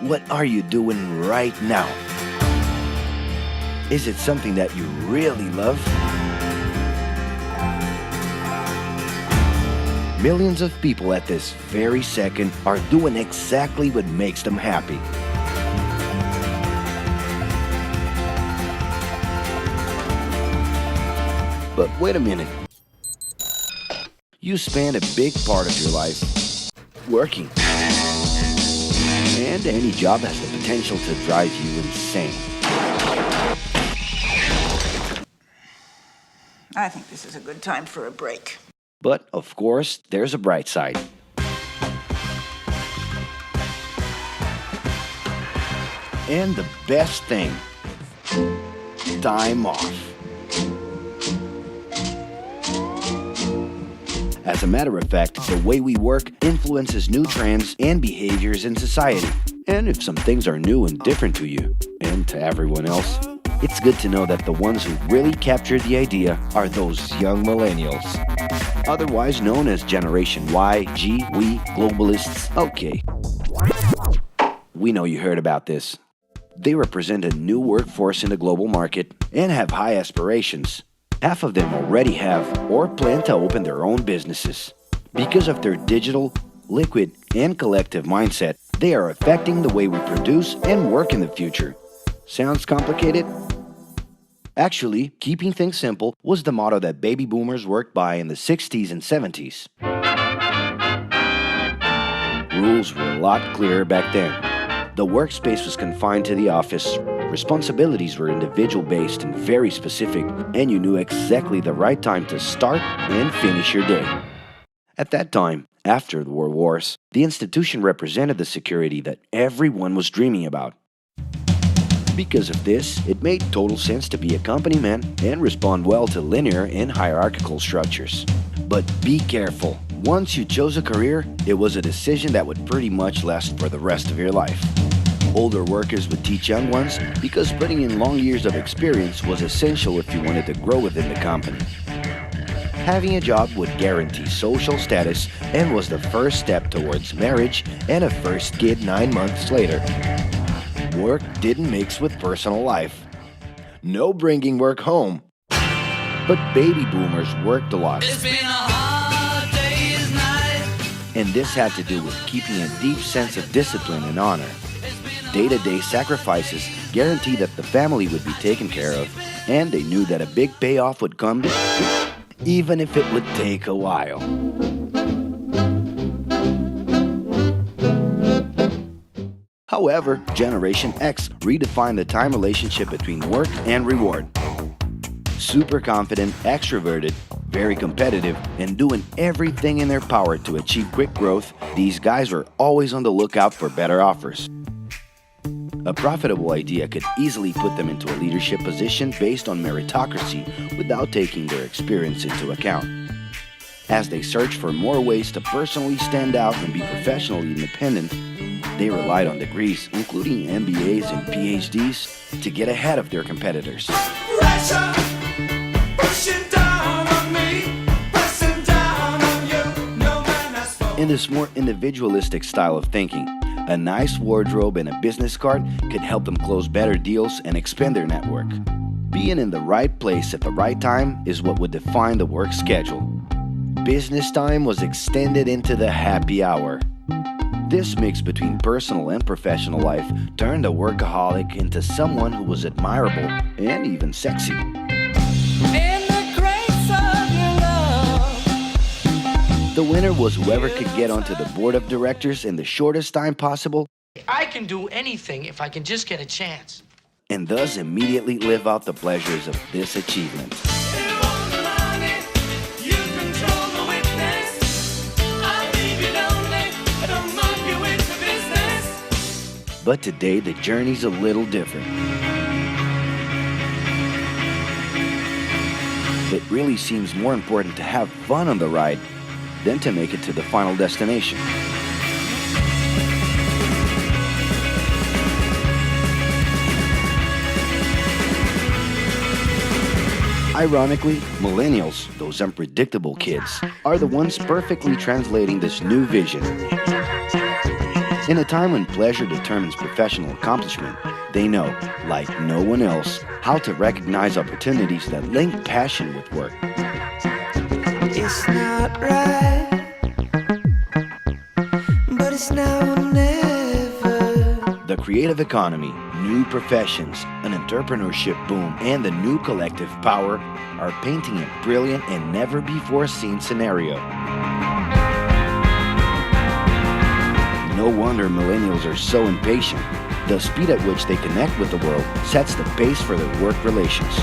What are you doing right now? Is it something that you really love? Millions of people at this very second are doing exactly what makes them happy. But wait a minute. You spend a big part of your life working. And any job has the potential to drive you insane. I think this is a good time for a break. But, of course, there's a bright side. And the best thing, time off. As a matter of fact, the way we work influences new trends and behaviors in society. And if some things are new and different to you, and to everyone else, it's good to know that the ones who really captured the idea are those young millennials. Otherwise known as Generation Y, G, we, globalists. Okay. We know you heard about this. They represent a new workforce in the global market and have high aspirations. Half of them already have or plan to open their own businesses. Because of their digital, liquid, and collective mindset, they are affecting the way we produce and work in the future. Sounds complicated? Actually, keeping things simple was the motto that baby boomers worked by in the 60s and 70s. Rules were a lot clearer back then. The workspace was confined to the office. Responsibilities were individual-based and very specific, and you knew exactly the right time to start and finish your day. At that time, after the World Wars, the institution represented the security that everyone was dreaming about. Because of this, it made total sense to be a company man and respond well to linear and hierarchical structures. But be careful. Once you chose a career, it was a decision that would pretty much last for the rest of your life. Older workers would teach young ones because putting in long years of experience was essential if you wanted to grow within the company. Having a job would guarantee social status and was the first step towards marriage and a first kid 9 months later. Work didn't mix with personal life. No bringing work home. But baby boomers worked a lot. It's been a hard day's night. And this had to do with keeping a deep sense of discipline and honor. Day-to-day sacrifices guaranteed that the family would be taken care of, and they knew that a big payoff would come, even if it would take a while. However, Generation X redefined the time relationship between work and reward. Super confident, extroverted, very competitive, and doing everything in their power to achieve quick growth, these guys were always on the lookout for better offers. A profitable idea could easily put them into a leadership position based on meritocracy without taking their experience into account. As they searched for more ways to personally stand out and be professionally independent, they relied on degrees, including MBAs and PhDs, to get ahead of their competitors. Pressure, pushing down on me, pressing down on you. No man has spoken. In this more individualistic style of thinking, a nice wardrobe and a business card could help them close better deals and expand their network. Being in the right place at the right time is what would define the work schedule. Business time was extended into the happy hour. This mix between personal and professional life turned a workaholic into someone who was admirable and even sexy. In the grace of your love. The winner was whoever could get onto the board of directors in the shortest time possible I can do anything if I can just get a chance. and thus immediately live out the pleasures of this achievement. You want the money, you control the witness. I'll leave you lonely, don't move you into business. But today, the journey's a little different. It really seems more important to have fun on the ride than to make it to the final destination. Ironically, millennials, those unpredictable kids, are the ones perfectly translating this new vision. In a time when pleasure determines professional accomplishment, they know, like no one else, how to recognize opportunities that link passion with work. It's not right, but it's now or never. The creative economy, new professions, an entrepreneurship boom, and the new collective power are painting a brilliant and never-before-seen scenario. No wonder millennials are so impatient. The speed at which they connect with the world sets the pace for their work relations.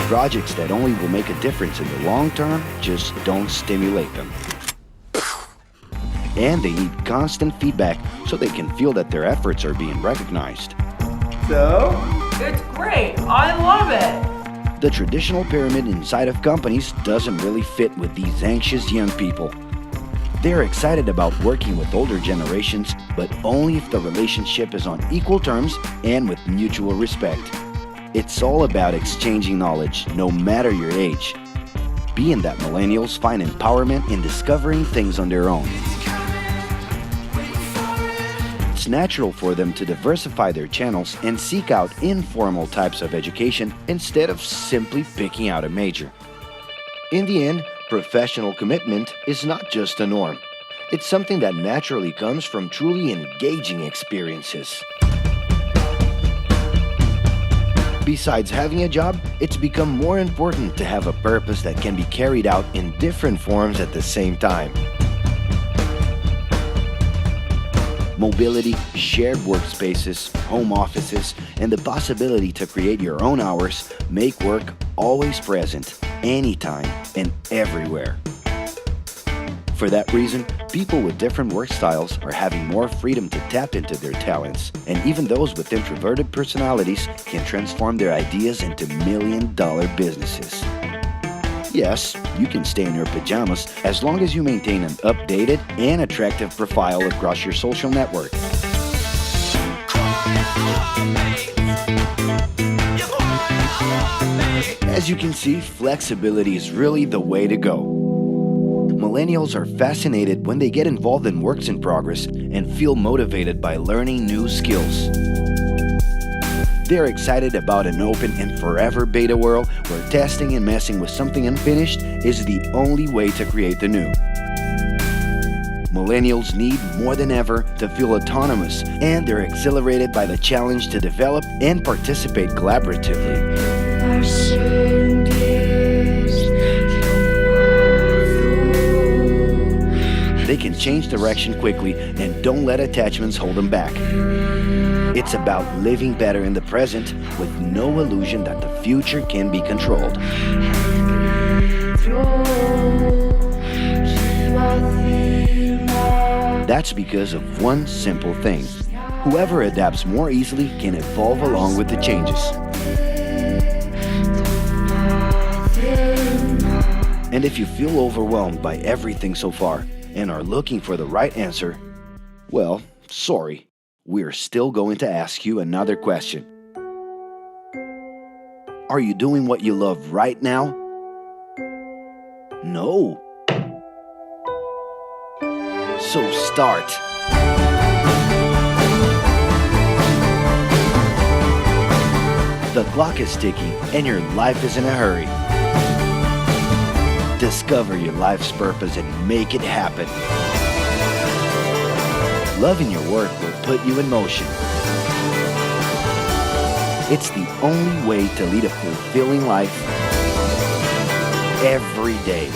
Projects that only will make a difference in the long term just don't stimulate them. And they need constant feedback so they can feel that their efforts are being recognized. So? It's great. I love it. The traditional pyramid inside of companies doesn't really fit with these anxious young people. They're excited about working with older generations, but only if the relationship is on equal terms and with mutual respect. It's all about exchanging knowledge, no matter your age. Being that millennials find empowerment in discovering things on their own. It's natural for them to diversify their channels and seek out informal types of education instead of simply picking out a major. In the end, professional commitment is not just a norm. It's something that naturally comes from truly engaging experiences. Besides having a job, it's become more important to have a purpose that can be carried out in different forms at the same time. Mobility, shared workspaces, home offices, and the possibility to create your own hours make work always present, anytime and everywhere. For that reason, people with different work styles are having more freedom to tap into their talents, and even those with introverted personalities can transform their ideas into million-dollar businesses. Yes, you can stay in your pajamas as long as you maintain an updated and attractive profile across your social network. As you can see, flexibility is really the way to go. Millennials are fascinated when they get involved in works in progress and feel motivated by learning new skills. They're excited about an open and forever beta world where testing and messing with something unfinished is the only way to create the new. Millennials need more than ever to feel autonomous, and they're exhilarated by the challenge to develop and participate collaboratively. They can change direction quickly and don't let attachments hold them back. It's about living better in the present with no illusion that the future can be controlled. That's because of one simple thing. Whoever adapts more easily can evolve along with the changes. And if you feel overwhelmed by everything so far and are looking for the right answer, well, sorry. We're still going to ask you another question. Are you doing what you love right now? No. So start. The clock is ticking and your life is in a hurry. Discover your life's purpose and make it happen. Loving your work will put you in motion. It's the only way to lead a fulfilling life every day.